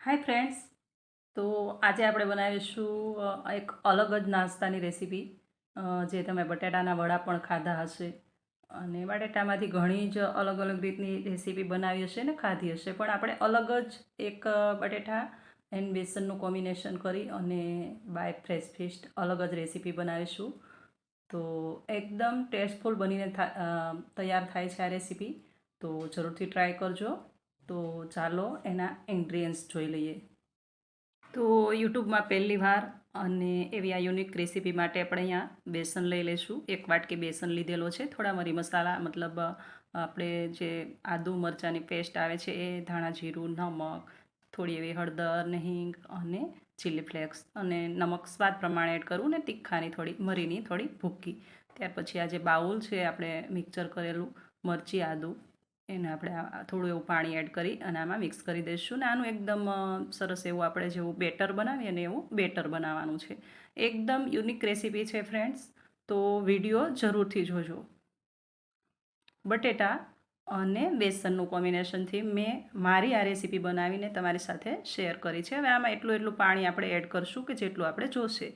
Hi friends. તો આજે આપણે બનાવીશું એક અલગ જ નાસ્તાની રેસીપી, જે તમે બટાટાના વડા પણ ખાધા હશે અને બટાટામાંથી ઘણી જ અલગ અલગ રીતની રેસીપી બનાવી હશે ને ખાધી હશે, પણ આપણે અલગ જ એક બટેટા એન્ડ બેસનનું કોમ્બિનેશન કરી અને બાય ફ્રેશ ફિસ્ટ અલગ જ રેસીપી બનાવીશું. તો એકદમ ટેસ્ટફુલ બનીને તૈયાર થાય છે આ રેસીપી. તો જરૂરથી ટ્રાય કરજો. તો ચાલો એના ઇન્ગ્રીડિયન્ટ્સ જોઈ લઈએ. તો યુટ્યુબમાં પહેલી વાર અને એવી આ યુનિક રેસીપી માટે આપણે અહીંયા બેસન લઈ લઈશું. 1 વાટકી બેસન લીધેલો છે. થોડા મરી મસાલા, મતલબ આપણે જે આદુ મરચાંની પેસ્ટ આવે છે એ, ધાણા જીરું, નમક, થોડી એવી હળદર ને હિંગ અને ચીલી ફ્લેક્સ અને નમક સ્વાદ પ્રમાણે એડ કરવું ને તીખાની થોડી મરીની થોડી ભૂકી. ત્યાર પછી આ જે બાઉલ છે આપણે મિક્સર કરેલું મરચી આદુ, એને આપણે થોડું એવું પાણી એડ કરી અને આમાં મિક્સ કરી દઈશું ને આનું એકદમ સરસ એવું આપણે જેવું બેટર બનાવીએ ને એવું બેટર બનાવવાનું છે. એકદમ યુનિક રેસીપી છે ફ્રેન્ડ્સ, તો વિડીયો જરૂરથી જોજો. બટેટા અને બેસનનું કોમ્બિનેશનથી મેં મારી આ રેસીપી બનાવીને તમારી સાથે શેર કરી છે. હવે આમાં એટલું પાણી આપણે એડ કરશું કે જેટલું આપણે જોશે,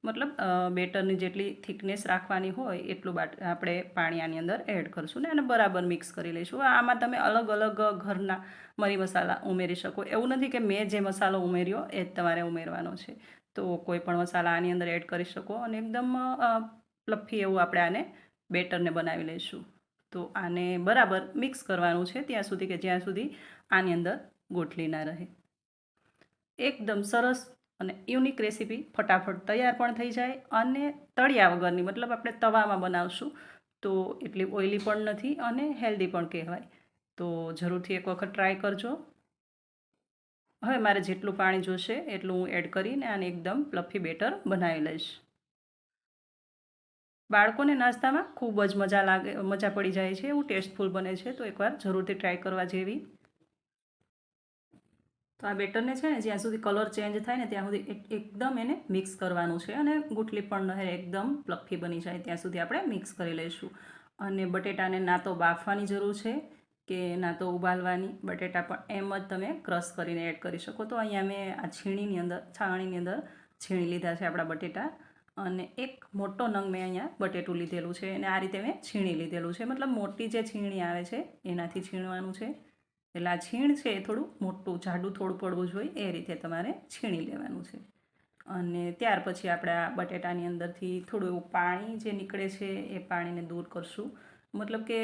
મતલબ બેટરની જેટલી થિકનેસ રાખવાની હોય એટલું આપણે પાણી આની અંદર એડ કરશું ને અને બરાબર મિક્સ કરી લઈશું. આમાં તમે અલગ અલગ ઘરના મરી મસાલા ઉમેરી શકો. એવું નથી કે મેં જે મસાલો ઉમેર્યો એ જ તમારે ઉમેરવાનો છે. તો કોઈ પણ મસાલા આની અંદર એડ કરી શકો અને એકદમ ફ્લફી એવું આપણે આને બેટરને બનાવી લઈશું. તો આને બરાબર મિક્સ કરવાનું છે ત્યાં સુધી કે જ્યાં સુધી આની અંદર ગોઠલી ના રહે. એકદમ સરસ અને યુનિક રેસીપી ફટાફટ તૈયાર પણ થઈ જાય અને તળિયા વગરની, મતલબ આપણે તવામાં બનાવશું તો એટલી ઓઇલી પણ નથી અને હેલ્ધી પણ કહેવાય. તો જરૂરથી એક વખત ટ્રાય કરજો. હવે મારે જેટલું પાણી જોશે એટલું હું એડ કરીને આને એકદમ ફ્લફી બેટર બનાવી લઈશ. બાળકોને નાસ્તામાં ખૂબ જ મજા પડી જાય છે, એવું ટેસ્ટફુલ બને છે. તો એકવાર જરૂરથી ટ્રાય કરવા જેવી. તો આ બેટરને છે ને જ્યાં સુધી કલર ચેન્જ થાય ને ત્યાં સુધી એકદમ એને મિક્સ કરવાનું છે અને ગુઠલી પણ રહે, એકદમ ફ્લફી બની જાય ત્યાં સુધી આપણે મિક્સ કરી લઈશું. અને બટેટાને ના તો બાફવાની જરૂર છે કે ના તો ઉબાલવાની. બટેટા પણ એમ જ તમે ક્રશ કરીને એડ કરી શકો. તો અહીંયા મેં આ છાણીની અંદર છીણી લીધા છે આપણા બટેટા અને એક મોટો નંગ મેં અહીંયા બટેટું લીધેલું છે અને આ રીતે મેં છીણી લીધેલું છે. મતલબ મોટી જે છીણી આવે છે એનાથી છીણવાનું છે. એટલે આ છીણ છે એ થોડું મોટું જાડું થોડું પડવું જોઈએ એ રીતે તમારે છીણી લેવાનું છે. અને ત્યાર પછી આપણે આ બટેટાની અંદરથી થોડું એવું પાણી જે નીકળે છે એ પાણીને દૂર કરશું. મતલબ કે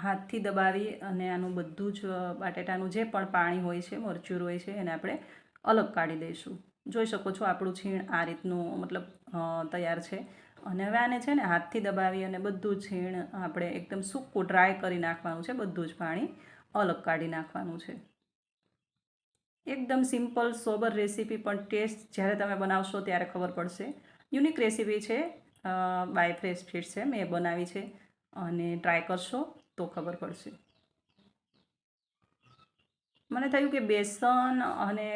હાથથી દબાવી અને આનું બધું જ બટેટાનું જે પણ પાણી હોય છે, મરચું હોય છે, એને આપણે અલગ કાઢી દઈશું. જોઈ શકો છો આપણું છીણ આ રીતનું મતલબ તૈયાર છે. અને હવે આને છે ને હાથથી દબાવી અને બધું છીણ આપણે એકદમ સૂકું ડ્રાય કરી નાખવાનું છે. બધું જ પાણી અલગ કાઢી નાખવાનું છે. એકદમ સિમ્પલ સોબર રેસીપી, પણ ટેસ્ટ જ્યારે તમે બનાવશો ત્યારે ખબર પડશે. યુનિક રેસીપી છે, બાય ફ્રેશ ફિટ છે, મેં બનાવી છે અને ટ્રાય કરશો તો ખબર પડશે. મને થયું કે બેસન અને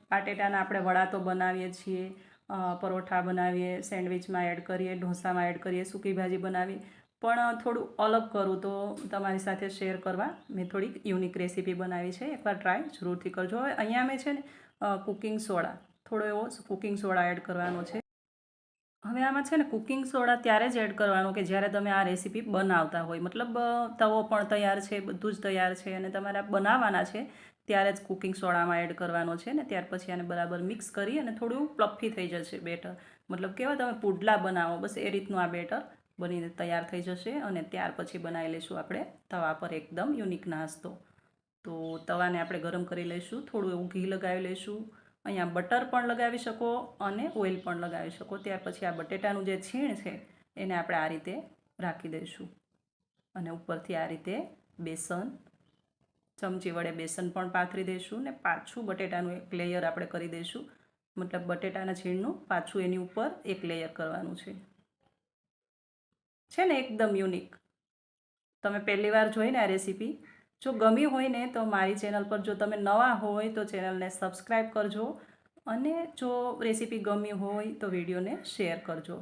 બટાટાના આપણે વડા તો બનાવીએ છીએ, પરોઠા બનાવીએ, સેન્ડવિચમાં એડ કરીએ, ઢોસામાં એડ કરીએ, સૂકી ભાજી બનાવીએ, પણ થોડું અલગ કરું તો તમારી સાથે શેર કરવા મેં થોડીક યુનિક રેસીપી બનાવી છે. એકવાર ટ્રાય જરૂરથી કરજો. હવે અહીંયા મેં છે ને કુકિંગ સોડા, થોડો એવો કુકિંગ સોડા એડ કરવાનો છે. હવે આમાં છે ને કુકિંગ સોડા ત્યારે જ એડ કરવાનો કે જ્યારે તમે આ રેસીપી બનાવતા હોય, મતલબ તવો પણ તૈયાર છે, બધું જ તૈયાર છે અને તમારે બનાવવાના છે ત્યારે જ કુકિંગ સોડામાં એડ કરવાનો છે ને. ત્યાર પછી આને બરાબર મિક્સ કરી અને થોડું ફ્લફી થઈ જશે બેટર. મતલબ કેવા તમે પુડલા બનાવો બસ એ રીતનું આ બેટર બનીને તૈયાર થઈ જશે. અને ત્યાર પછી બનાવી લઈશું આપણે તવા પર એકદમ યુનિક નાસ્તો. તો તવાને આપણે ગરમ કરી લઈશું, થોડું એવું ઘી લગાવી લઈશું. અહીંયા બટર પણ લગાવી શકો અને ઓઇલ પણ લગાવી શકો. ત્યાર પછી આ બટેટાનું જે છીણ છે એને આપણે આ રીતે રાખી દઈશું અને ઉપરથી આ રીતે બેસન, ચમચી વડે બેસન પણ પાથરી દઈશું ને પાછું બટેટાનું એક લેયર આપણે કરી દઈશું. મતલબ બટેટાના છીણનું પાછું એની ઉપર એક લેયર કરવાનું છે ને એકદમ યુનિક. તમે પહેલી વાર જોઈને આ રેસીપી, જો ગમી હોય ને તો મારી ચેનલ પર, જો તમે નવા હોય તો ચેનલને સબસ્ક્રાઈબ કરજો અને જો રેસીપી ગમી હોય તો વિડીયોને શેર કરજો.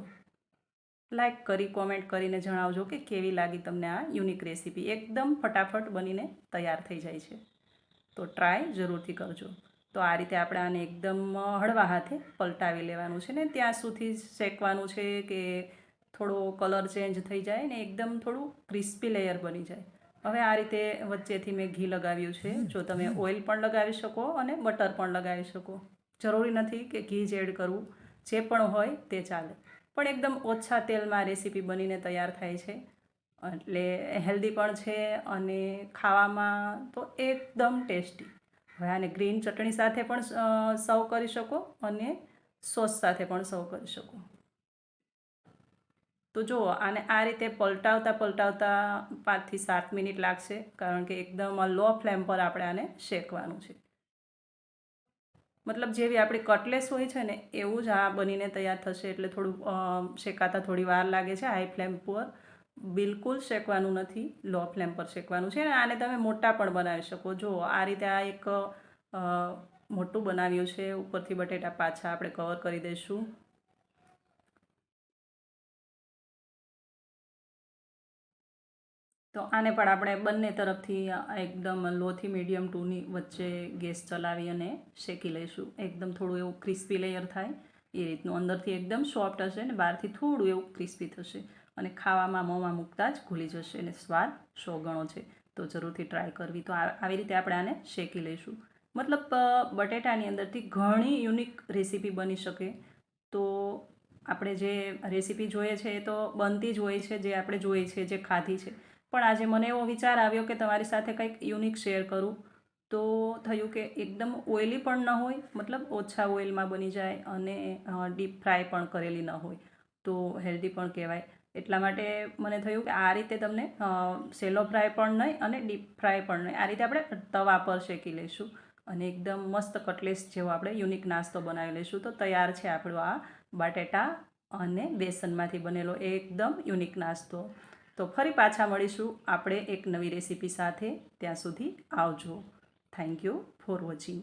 લાઈક કરી કોમેન્ટ કરીને જણાવજો કે કેવી લાગી તમને આ યુનિક રેસીપી. એકદમ ફટાફટ બનીને તૈયાર થઈ જાય છે. તો ટ્રાય જરૂરથી કરજો. તો આ રીતે આપણે આને એકદમ હળવા હાથે પલટાવી લેવાનું છે ને ત્યાં સુધી શેકવાનું છે કે થોડો કલર ચેન્જ થઈ જાય ને એકદમ થોડું ક્રિસ્પી લેયર બની જાય। હવે આ રીતે વચ્ચેથી મેં ઘી લગાવ્યું છે। જો તમે ઓઇલ પણ લગાવી શકો અને બટર પણ લગાવી શકો, જરૂરી નથી કે ઘી જ એડ કરવું, જે પણ હોય તે ચાલે, પણ એકદમ ઓછા તેલમાં રેસીપી બનીને તૈયાર થાય છે, એટલે હેલ્ધી પણ છે અને ખાવામાં તો એકદમ ટેસ્ટી। હવે આને ગ્રીન ચટણી સાથે પણ સર્વ કરી શકો અને સોસ સાથે પણ સર્વ કરી શકો। તો જુઓ, આને આ રીતે પલટાવતા પલટાવતા 5 થી 7 મિનિટ લાગશે, કારણ કે એકદમ લો ફ્લેમ પર આપણે આને શેકવાનું છે। મતલબ જેવી આપણી કટલેસ હોય છે ને એવું જ આ બનીને તૈયાર થશે, એટલે થોડું શેકાતા થોડી વાર લાગે છે। હાઈ ફ્લેમ પર બિલકુલ શેકવાનું નથી, લો ફ્લેમ પર શેકવાનું છે। અને આને તમે મોટા પણ બનાવી શકો। જો આ રીતે આ એક મોટું બનાવ્યું છે, ઉપરથી બટેટા પાછા આપણે કવર કરી દઈશું। તો આને પણ આપણે બંને તરફથી એકદમ લોથી મીડિયમ ટુની વચ્ચે ગેસ ચલાવી અને શેકી લઈશું। એકદમ થોડું એવું ક્રિસ્પી લેયર થાય એ રીતનું, અંદરથી એકદમ સોફ્ટ હશે ને બહારથી થોડું એવું ક્રિસ્પી થશે અને ખાવામાં મોંમાં મૂકતા જ ઘૂલી જશે અને સ્વાદ 100 ગણો છે। તો જરૂરથી ટ્રાય કરવી। તો આવી રીતે આપણે આને શેકી લઈશું। મતલબ બટેટાની અંદરથી ઘણી યુનિક રેસીપી બની શકે। તો આપણે જે રેસીપી જોઈએ છે એ તો બનતી જ હોય છે, જે આપણે જોઈએ છે, જે ખાધી છે, પણ આજે મને એવો વિચાર આવ્યો કે તમારી સાથે કંઈક યુનિક શેર કરું। તો થયું કે એકદમ ઓઇલી પણ ન હોય, મતલબ ઓછા ઓઇલમાં બની જાય અને ડીપ ફ્રાય પણ કરેલી ન હોય, તો હેલ્ધી પણ કહેવાય। એટલા માટે મને થયું કે આ રીતે તમને સેલો ફ્રાય પણ નહીં અને ડીપ ફ્રાય પણ નહીં, આ રીતે આપણે તવા પર શેકી લઈશું અને એકદમ મસ્ત કટલેસ જેવો આપણે યુનિક નાસ્તો બનાવી લઈશું। તો તૈયાર છે આપણો આ બટેટા અને બેસનમાંથી બનેલો એકદમ યુનિક નાસ્તો। તો ફરી પાછા મળીશું આપણે એક નવી રેસીપી સાથે। ત્યાં સુધી આવજો। Thank you for watching.